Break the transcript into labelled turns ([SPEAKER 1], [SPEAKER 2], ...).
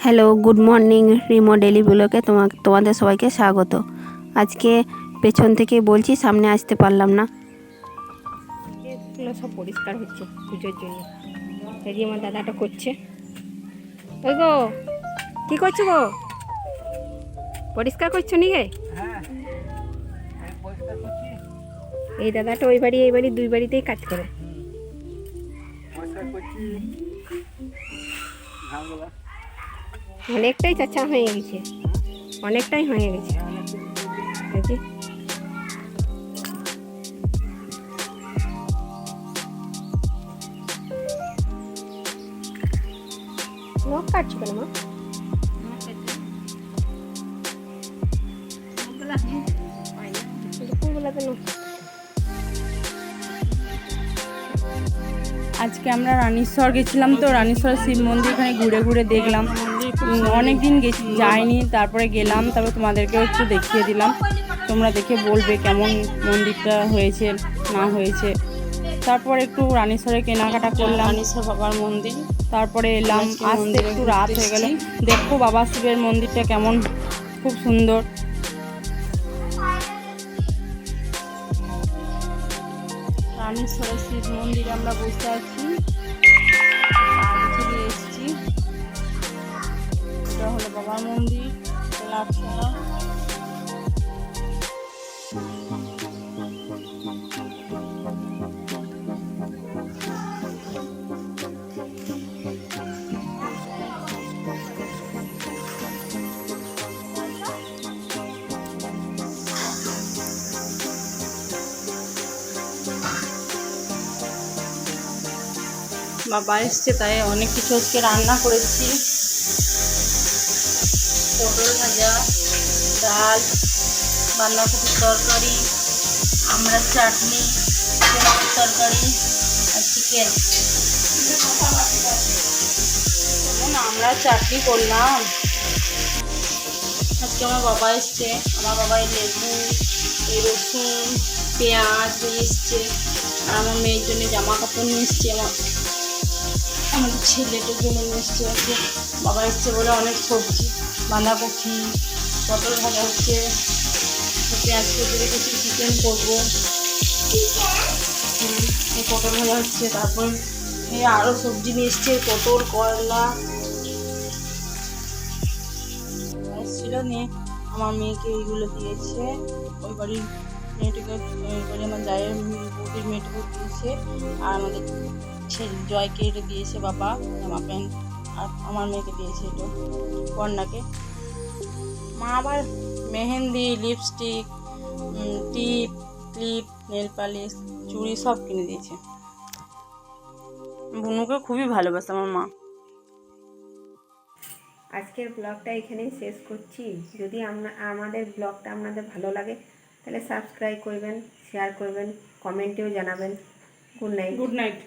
[SPEAKER 1] Hello, good morning. রিমো daily ব্লগে তোমাদের সবাইকে স্বাগত। আজকে পেছন থেকে বলছি, সামনে আসতে পারলাম না। এগুলো সব পরিষ্কার হচ্ছে পুজোর জন্য। এই যে আমার দাদাটা করছে। ওই গো, কি করছো গো? পরিষ্কার করছো নি গে? এই দাদাটা ওই বাড়ি এই বাড়ি দুই বাড়িতেই কাজ করে। অনেকটাই চাচা হয়ে গেছে, অনেকটাই হয়ে গেছে। নখ কাটছো কেন মা?
[SPEAKER 2] আজকে আমরা রানীশ্বর গেছিলাম, তো রানীশ্বর শিব মন্দির এখানে ঘুরে ঘুরে দেখলাম। অনেক দিন যাইনি, তারপরে গেলাম, তারপরে তোমাদেরকেও একটু দেখিয়ে দিলাম। তোমরা দেখে বলবে কেমন মন্দিরটা হয়েছে না হয়েছে। তারপরে একটু রানীশ্বরে কেনাকাটা করলাম, রানীশ্বর বাবার মন্দির। তারপরে এলাম, আসতে একটু রাত হয়ে গেল। দেখো বাবা শিবের মন্দিরটা কেমন, খুব সুন্দর। রানীশ্বরের শিব মন্দিরে আমরা বসে আছি, চলে এসেছি। এটা হলো বাবার মন্দির। বাবা এসছে, তাই অনেক কিছু আজকে রান্না করেছি। পটল ভাজা, ডাল, বাঁধাকপির তরকারি, আমরা চাটনি, তরকারি আর চিকেন। আমরা চাটনি করলাম। আজকে আমার বাবা এসছে, আমার বাবাই লেবু, রসুন, পেঁয়াজ নিয়ে এসছে। আর আমার মেয়ের জন্য জামা কাপড় নিয়ে এসছে, আমার ছেলেটার জন্য নিয়ে এসছে। আজকে বাবা এসছে বলে অনেক সবজি, বাঁধাকপি, পটল ভাজা হচ্ছে, পেঁয়াজ কেটে রেখেছি, চিকেন করবো। এই পটল ভাজা হচ্ছে, তারপর এই আরও সবজি নিয়ে এসছে, পটল, করলা এসেছিলো। নিয়ে আমার মেয়েকে এইগুলো দিয়েছে, ওই বাড়ির মেয়েটাকে, ওই বাড়ি আমার জায়ের বৌদির মেয়েটাকে দিয়েছে। আর আমাদের জয়কে এটা দিয়েছে বাবা, জামা প্যান্ট। আর আমার মেয়েকে দিয়েছে এটা, কন্যাকে। মা আবার মেহেন্দি, লিপস্টিক, টিপ, ক্লিপ, নেল পালিশ, চুড়ি সব কিনে দিয়েছে। বুনুকে খুবই ভালোবাসে আমার মা।
[SPEAKER 1] আজকের ব্লগটা এখানেই শেষ করছি। যদি আমাদের ব্লগটা আপনাদের ভালো লাগে তাহলে সাবস্ক্রাইব করবেন, শেয়ার করবেন, কমেন্টেও জানাবেন। Good night.
[SPEAKER 2] Good night.